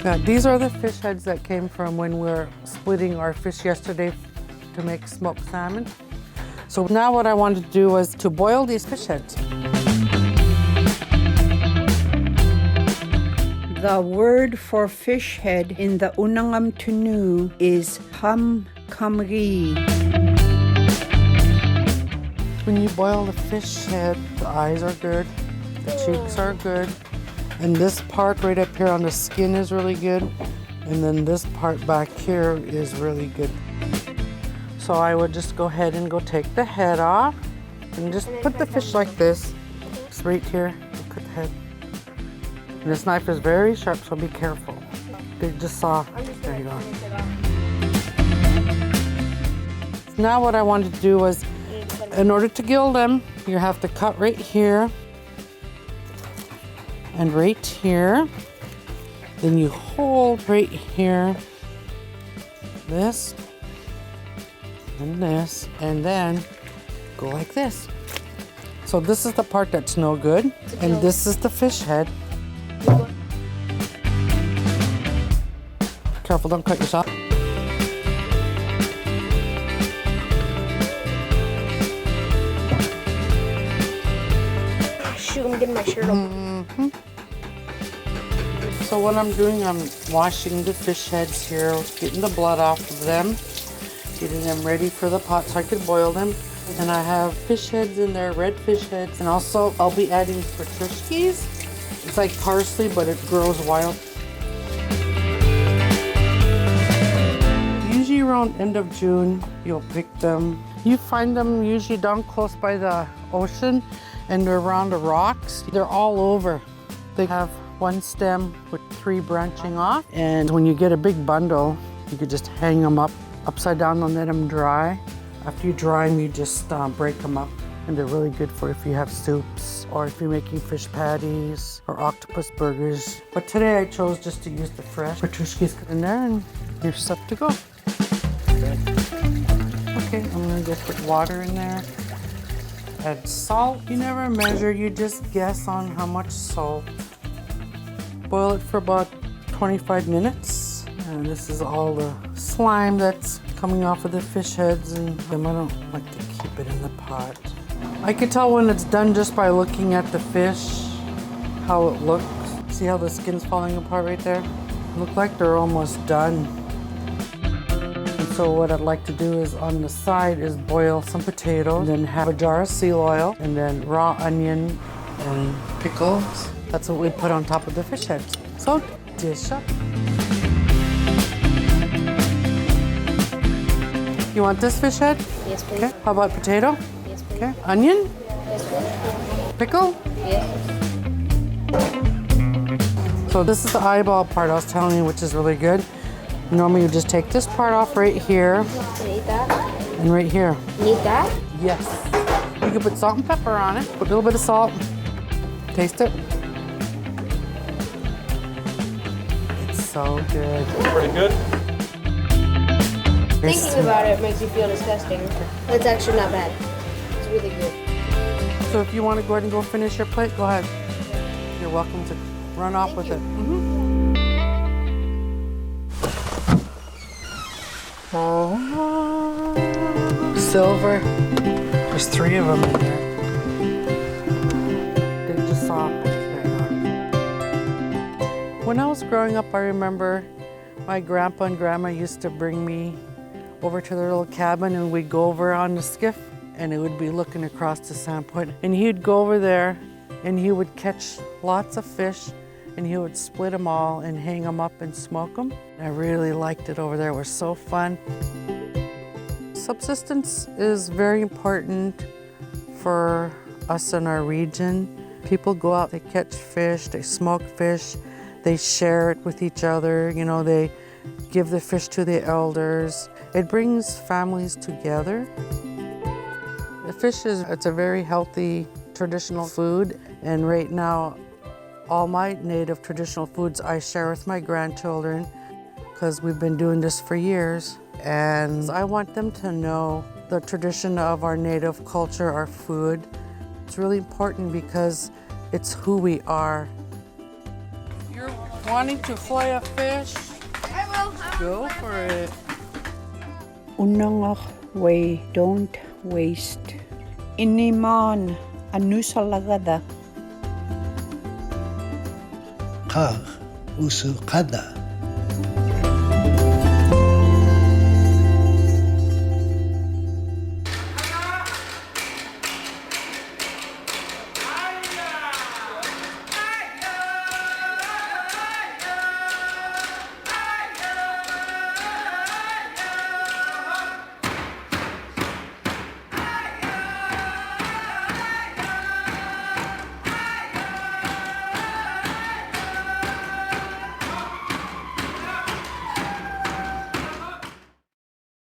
Yeah, these are the fish heads that came from when we were splitting our fish yesterday to make smoked salmon. So now what I wanted to do was to boil these fish heads. The word for fish head in the Unangax is Qaqamiiġux. When you boil the fish head, the eyes are good, the cheeks are good, and this part right up here on the skin is really good, and then this part back here is really good. So I would just go ahead and go take the head off and just put the fish like this. Just right here, cut the head. And this knife is very sharp, so be careful. They just saw, there you go. Now what I wanted to do was, in order to gill them, you have to cut right here and right here. Then you hold right here, this and this, and then go like this. So this is the part that's no good, and this is the fish head. Careful, don't cut yourself. Shoot, I'm getting my shirt open. So what I'm doing, I'm washing the fish heads here, getting the blood off of them, getting them ready for the pot so I could boil them. And I have fish heads in there, red fish heads, and also I'll be adding petrushkis. It's like parsley, but it grows wild. Usually around end of June, you'll pick them. You find them usually down close by the ocean, and they're around the rocks. They're all over. They have one stem with 3 branching off, and when you get a big bundle, you could just hang them up upside down and let them dry. After you dry them, you just break them up, and they're really good for if you have soups or if you're making fish patties or octopus burgers. But today I chose just to use the fresh petrushkis in there, and you're set to go. Okay, I'm gonna just put water in there. Add salt. You never measure, you just guess on how much salt. Boil it for about 25 minutes. And this is all the slime that's coming off of the fish heads, and I don't like to keep it in the pot. I can tell when it's done just by looking at the fish, how it looks. See how the skin's falling apart right there? Look like they're almost done. And so what I'd like to do is on the side is boil some potatoes, then have a jar of seal oil, and then raw onion and pickles. That's what we put on top of the fish heads. So dish up. You want this fish head? Yes, please. Okay. How about potato? Yes, please. Okay. Onion? Yes, please. Pickle? Yes. So this is the eyeball part I was telling you, which is really good. Normally you just take this part off right here Need that? and right here. Need that? Yes. You can put salt and pepper on it. Put a little bit of salt. Taste it. It's so good. Pretty good. Thinking about it makes you feel disgusting. It's actually not bad. It's really good. So if you want to go ahead and go finish your plate, go ahead. You're welcome to run off with it. Oh, silver. There's 3 of them in there. They just saw. There you are. When I was growing up, I remember my grandpa and grandma used to bring me over to their little cabin, and we'd go over on the skiff, and it would be looking across the sand point. And he'd go over there and he would catch lots of fish, and he would split them all and hang them up and smoke them. I really liked it over there. It was so fun. Subsistence is very important for us in our region. People go out, they catch fish, they smoke fish, they share it with each other, you know, they give the fish to the elders. It brings families together. The fish it's a very healthy traditional food, and right now all my native traditional foods I share with my grandchildren because we've been doing this for years, and I want them to know the tradition of our native culture, our food. It's really important because it's who we are. Wanting to flay a fish? I will. Go for it. Unangax way, don't waste. Iniman, anusalagada. Qaq usu qada.